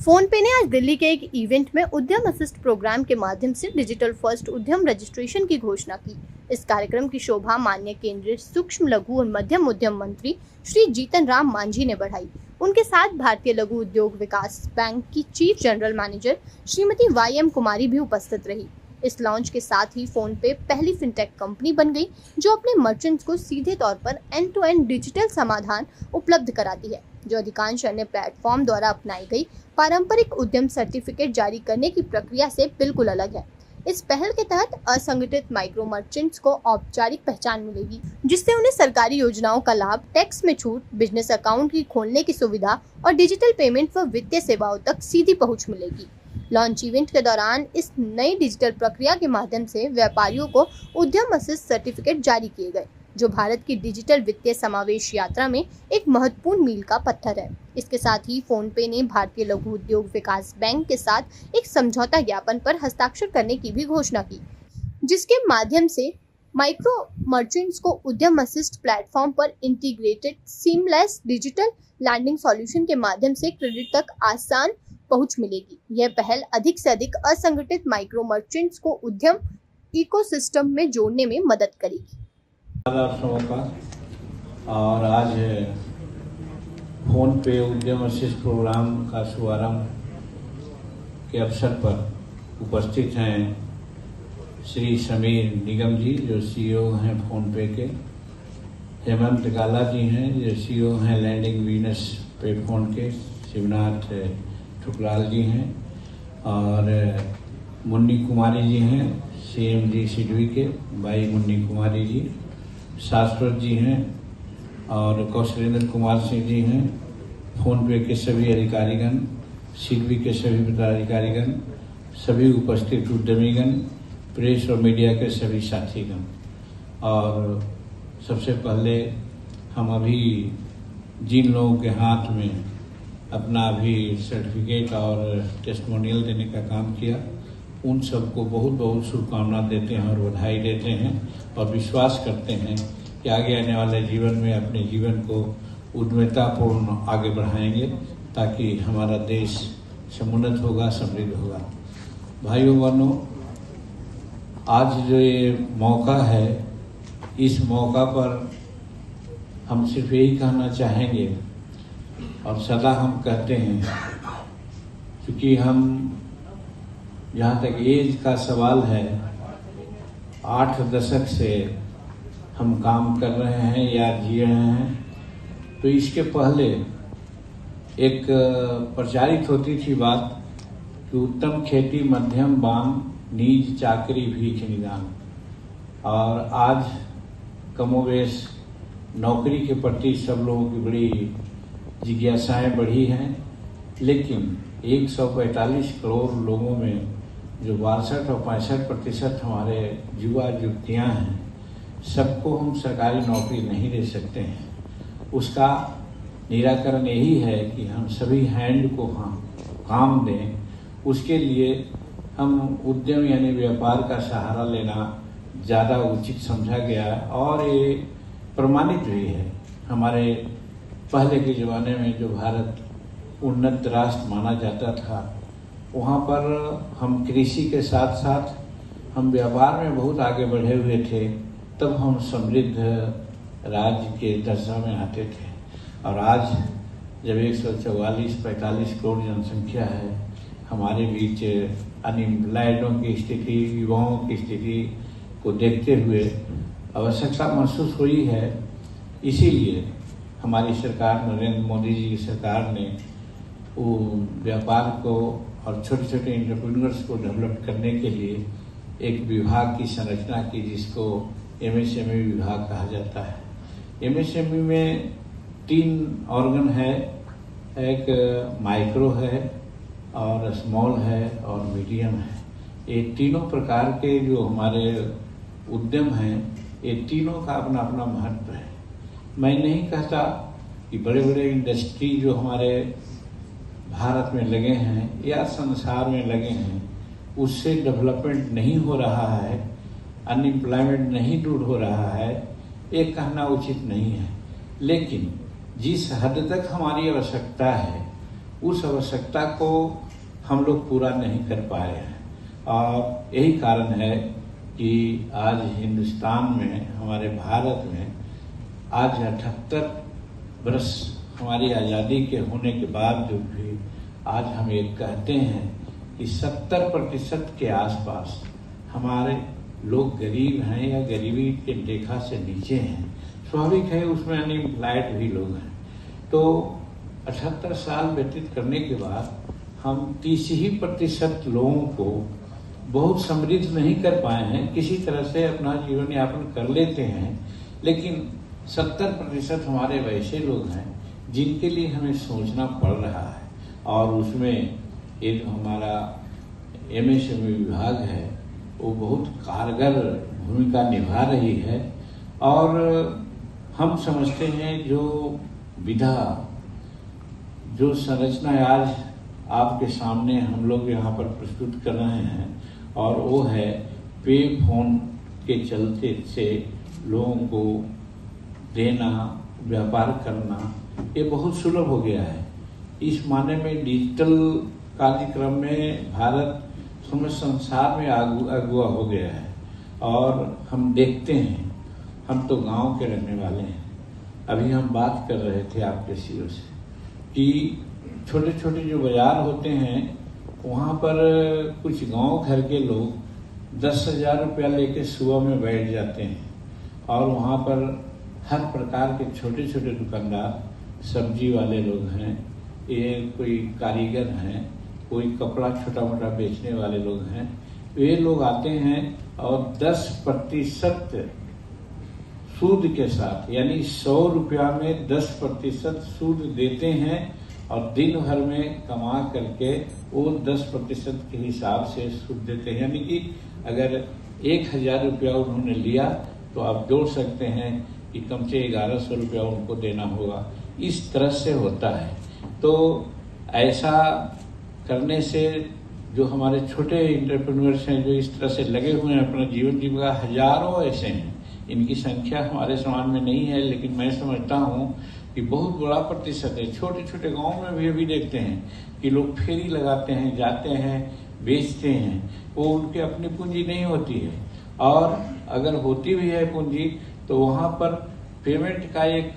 Phone पे ने आज दिल्ली के एक इवेंट में उद्यम असिस्ट प्रोग्राम के माध्यम से डिजिटल फर्स्ट उद्यम रजिस्ट्रेशन की घोषणा की। इस कार्यक्रम की शोभा माननीय केंद्रीय सूक्ष्म लघु और मध्यम उद्यम मंत्री श्री जीतन राम मांझी ने बढ़ाई। उनके साथ भारतीय लघु उद्योग विकास बैंक की chief general manager Shrimati YM कुमारी भी उपस्थित रही। इस लॉन्च के साथ ही फोन पे पहली फिनटेक कंपनी बन गई जो अपने मर्चेंट्स को सीधे तौर पर एंड टू एंड डिजिटल समाधान उपलब्ध कराती है, जो अधिकांश अन्य प्लेटफॉर्म द्वारा अपनाई गई पारंपरिक उद्यम सर्टिफिकेट जारी करने की प्रक्रिया से बिल्कुल अलग है। इस पहल के तहत असंगठित माइक्रो मर्चेंट्स को औपचारिक पहचान मिलेगी, जिससे उन्हें सरकारी योजनाओं का लाभ, टैक्स में छूट, बिजनेस अकाउंट की खोलने की सुविधा और डिजिटल पेमेंट व वित्तीय सेवाओं तक सीधी पहुंच मिलेगी। लॉन्च इवेंट के दौरान इस नई डिजिटल प्रक्रिया के माध्यम से व्यापारियों को उद्यम असिस्ट सर्टिफिकेट जारी किए गए, जो भारत की डिजिटल वित्तीय समावेश यात्रा में एक महत्वपूर्ण मील का पत्थर है। इसके साथ ही फोन पे ने भारतीय लघु उद्योग विकास बैंक के साथ एक समझौता ज्ञापन पर हस्ताक्षर करने की भी घोषणा की, जिसके माध्यम से माइक्रो मर्चेंट्स को उद्यम असिस्ट प्लेटफॉर्म पर integrated seamless digital landing solution के माध्यम से क्रेडिट तक आसान पहुंच मिलेगी। यह पहल अधिक से अधिक असंगठित माइक्रो मर्चेंट्स को उद्यम इकोसिस्टम में जोड़ने में मदद करेगी। और आज फोन पे उद्यम असिस्ट प्रोग्राम का शुभारंभ के अवसर पर उपस्थित हैं श्री समीर निगम जी, जो CEO हैं फोन पे के, हेमंत गाला जी हैं, जो CEO हैं लैंडिंग बिजनेस पे फोन के, शिवनाथ ठुकलाल जी हैं, और मुन्नी कुमारी जी हैं CMD सिडवी के, भाई मुन्नी कुमारी जी, शाश्वत जी हैं और कौशलेंद्र कुमार सिंह जी हैं, फोन पे के सभी अधिकारीगण, सिडवी के सभी पदाधिकारीगण, सभी उपस्थित उद्यमीगण, प्रेस और मीडिया के सभी साथीगण। और सबसे पहले हम अभी जिन लोगों के हाथ में अपना अभी सर्टिफिकेट और टेस्टिमोनियल देने का काम किया, उन सबको बहुत बहुत शुभकामना देते हैं और बधाई देते हैं और विश्वास करते हैं कि आगे आने वाले जीवन में अपने जीवन को उद्यमितापूर्ण आगे बढ़ाएंगे, ताकि हमारा देश समुन्नत होगा, समृद्ध होगा। भाइयों बहनों, आज जो ये मौका है, इस मौका पर हम सिर्फ यही कहना चाहेंगे और सदा हम कहते हैं, क्योंकि हम जहाँ तक एज का सवाल है, 8 दशक से हम काम कर रहे हैं या जी रहे हैं, तो इसके पहले एक प्रचारित होती थी बात कि उत्तम खेती मध्यम बाम नीज चाकरी भीख निदान। और आज कमोवेश नौकरी के प्रति सब लोगों की बड़ी जिज्ञासाएं बढ़ी हैं, लेकिन 145 करोड़ लोगों में जो 62 और 65% हमारे युवा युवतियाँ हैं, सबको हम सरकारी नौकरी नहीं दे सकते हैं। उसका निराकरण यही है कि हम सभी हैंड को काम दें। उसके लिए हम उद्यम यानी व्यापार का सहारा लेना ज़्यादा उचित समझा गया और ये प्रमाणित भी है। हमारे पहले के ज़माने में जो भारत उन्नत राष्ट्र माना जाता था, वहाँ पर हम कृषि के साथ साथ हम व्यापार में बहुत आगे बढ़े हुए थे, तब हम समृद्ध राज्य के दर्जा में आते थे। और आज जब 144-45 करोड़ जनसंख्या है, हमारे बीच अनएम्प्लॉयडों की स्थिति, युवाओं की स्थिति को देखते हुए आवश्यकता महसूस हुई है। इसीलिए हमारी सरकार, नरेंद्र मोदी जी की सरकार ने वो व्यापार को और छोटे छोटे एंटरप्रेन्योर्स को डेवलप करने के लिए एक विभाग की संरचना की, जिसको MSME विभाग कहा जाता है। MSME में 3 ऑर्गन है, एक माइक्रो है और स्मॉल है और मीडियम है। ये तीनों प्रकार के जो हमारे उद्यम हैं, ये तीनों का अपना अपना महत्व है। मैं नहीं कहता कि बड़े बड़े इंडस्ट्री जो हमारे भारत में लगे हैं या संसार में लगे हैं, उससे डेवलपमेंट नहीं हो रहा है, अनएम्प्लॉयमेंट नहीं दूर हो रहा है, ये कहना उचित नहीं है। लेकिन जिस हद तक हमारी आवश्यकता है, उस आवश्यकता को हम लोग पूरा नहीं कर पाए हैं। और यही कारण है कि आज हिंदुस्तान में, हमारे भारत में आज 78 वर्ष हमारी आज़ादी के होने के बावजूद भी आज हम ये कहते हैं कि 70% के आसपास हमारे लोग गरीब हैं या गरीबी के रेखा से नीचे हैं। स्वाभाविक है, उसमें अनएम्प्लॉयड भी लोग हैं। तो 78 साल व्यतीत करने के बाद हम 30% लोगों को बहुत समृद्ध नहीं कर पाए हैं, किसी तरह से अपना जीवन यापन कर लेते हैं, लेकिन 70% हमारे वैसे लोग हैं जिनके लिए हमें सोचना पड़ रहा है। और उसमें ये जो हमारा MSME विभाग है वो बहुत कारगर भूमिका निभा रही है। और हम समझते हैं जो विधा, जो संरचना आज आपके सामने हम लोग यहाँ पर प्रस्तुत कर रहे हैं, और वो है पे फोन के चलते से लोगों को देना, व्यापार करना, ये बहुत सुलभ हो गया है। इस माने में डिजिटल कार्यक्रम में भारत समस्त संसार में अगुआ हो गया है। और हम देखते हैं, हम तो गांव के रहने वाले हैं, अभी हम बात कर रहे थे आपके सीओ से कि छोटे छोटे जो बाजार होते हैं वहाँ पर कुछ गांव घर के लोग 10,000 रुपया लेके सुबह में बैठ जाते हैं, और वहाँ पर हर प्रकार के छोटे छोटे दुकानदार, सब्जी वाले लोग हैं, ये कोई कारीगर हैं, कोई कपड़ा छोटा मोटा बेचने वाले लोग हैं, वे लोग आते हैं और 10% सूद के साथ, यानी 100 रुपया में 10% सूद देते हैं, और दिन भर में कमा करके वो 10% के हिसाब से सूद देते हैं। यानी कि अगर 1,000 रुपया उन्होंने लिया तो आप जोड़ सकते हैं कि कम से 1,100 रुपया उनको देना होगा। इस तरह से होता है। तो ऐसा करने से जो हमारे छोटे एंटरप्रेन्योर्स हैं, जो इस तरह से लगे हुए हैं अपना जीवन जीविका, हजारों ऐसे हैं। इनकी संख्या हमारे समाज में नहीं है, लेकिन मैं समझता हूँ कि बहुत बड़ा प्रतिशत है। छोटे छोटे गांव में भी अभी देखते हैं कि लोग फेरी लगाते हैं, जाते हैं, बेचते हैं। वो उनकी अपनी पूंजी नहीं होती है, और अगर होती भी है पूंजी तो वहाँ पर पेमेंट का एक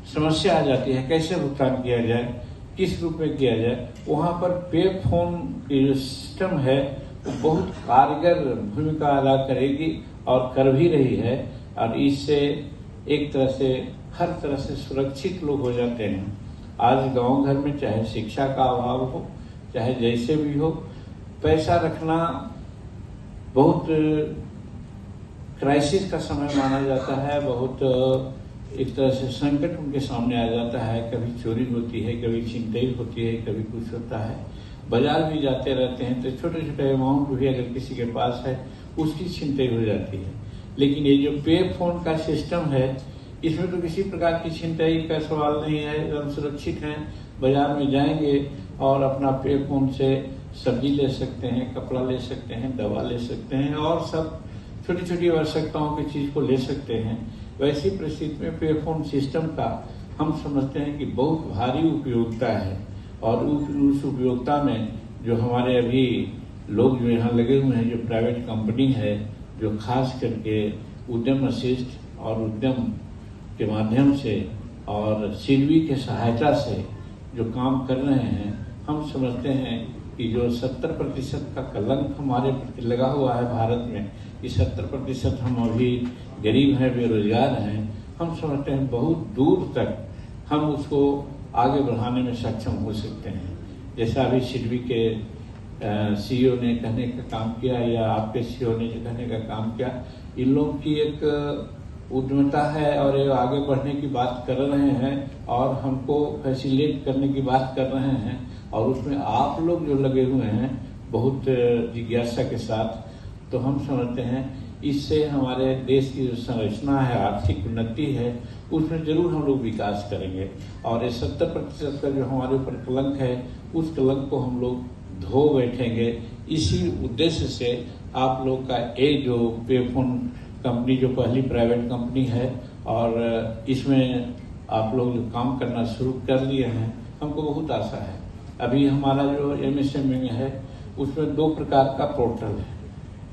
समस्या आ जाती है, कैसे भुगतान किया जाए, किस रूप में किया जाए। वहाँ पर पे फोन की जो सिस्टम है वो बहुत कारगर भूमिका अदा करेगी और कर भी रही है, और इससे एक तरह से हर तरह से सुरक्षित लोग हो जाते हैं। आज गांव घर में चाहे शिक्षा का अभाव हो, चाहे जैसे भी हो, पैसा रखना बहुत क्राइसिस का समय माना जाता है। बहुत एक तरह से संकट उनके सामने आ जाता है। कभी चोरी होती है, कभी छिनतई होती है, कभी कुछ होता है। बाजार भी जाते रहते हैं तो छोटे छोटे अमाउंट भी अगर किसी के पास है उसकी छिनतई हो जाती है। लेकिन ये जो पे फोन का सिस्टम है, इसमें तो किसी प्रकार की छिनतई का सवाल नहीं है, एकदम सुरक्षित हैं। बाजार में जाएंगे और अपना पे फोन से सब्जी ले सकते हैं, कपड़ा ले सकते हैं, दवा ले सकते हैं, और सब छोटी छोटी आवश्यकताओं की चीज को ले सकते हैं। वैसी परिस्थिति में पे फोन सिस्टम का हम समझते हैं कि बहुत भारी उपयोगिता है, और उस उपयोगिता में जो हमारे अभी लोग जो यहाँ लगे हुए हैं, जो प्राइवेट कंपनी है, जो खास करके उद्यम वशिष्ठ और उद्यम के माध्यम से और सिडबी के सहायता से जो काम कर रहे हैं, हम समझते हैं कि जो 70% का कलंक हमारे प्रति लगा हुआ है भारत में, कि 70% हम अभी गरीब हैं, बेरोजगार हैं, हम समझते हैं बहुत दूर तक हम उसको आगे बढ़ाने में सक्षम हो सकते हैं। जैसा अभी सिडबी के सीईओ ने कहने का काम किया, या आपके सीईओ ने जो कहने का काम किया, इन लोगों की एक उद्यमता है और ये आगे बढ़ने की बात कर रहे हैं और हमको फैसिलिटेट करने की बात कर रहे हैं, और उसमें आप लोग जो लगे हुए हैं बहुत जिज्ञासा के साथ, तो हम समझते हैं इससे हमारे देश की जो संरचना है, आर्थिक उन्नति है, उसमें जरूर हम लोग विकास करेंगे। और ये 70% का जो हमारे ऊपर कलंक है, उस कलंक को हम लोग धो बैठेंगे। इसी उद्देश्य से आप लोग का ये जो पे फोन कंपनी जो पहली प्राइवेट कंपनी है, और इसमें आप लोग जो काम करना शुरू कर दिए हैं, हमको बहुत आशा है। अभी हमारा जो MSME है उसमें 2 प्रकार का पोर्टल है।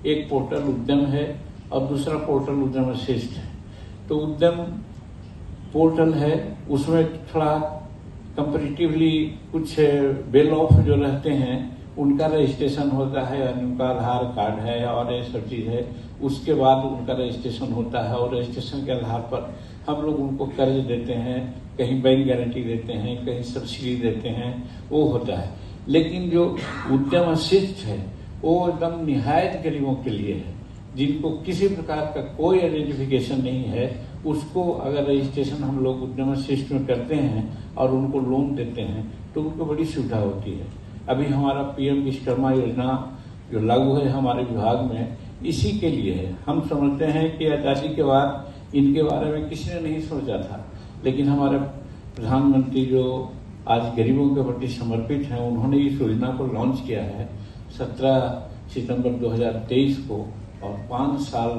एक पोर्टल उद्यम है और दूसरा पोर्टल उद्यम वशिष्ठ है। तो उद्यम पोर्टल है उसमें थोड़ा कंपैरेटिवली कुछ वेल ऑफ जो रहते हैं उनका रजिस्ट्रेशन होता है, उनका आधार कार्ड है और ये सब चीज़ है। उसके बाद उनका रजिस्ट्रेशन होता है और रजिस्ट्रेशन के आधार पर हम लोग उनको कर्ज देते हैं, कहीं बैंक गारंटी देते हैं, कहीं सब्सिडी देते हैं, वो होता है। लेकिन जो उद्यम वशिष्ठ है वो एकदम निहायत गरीबों के लिए है, जिनको किसी प्रकार का कोई आइडेंटिफिकेशन नहीं है। उसको अगर रजिस्ट्रेशन हम लोग उद्यम वशिष्ठ में करते हैं और उनको लोन देते हैं तो उनको बड़ी सुविधा होती है। अभी हमारा PM विश्वकर्मा योजना जो लागू है हमारे विभाग में, इसी के लिए है। हम समझते हैं कि आज़ादी के बाद इनके बारे में किसी ने नहीं सोचा था, लेकिन हमारे प्रधानमंत्री जो आज गरीबों के प्रति समर्पित हैं, उन्होंने इस योजना को लॉन्च किया है 17 सितंबर 2023 को और 5 साल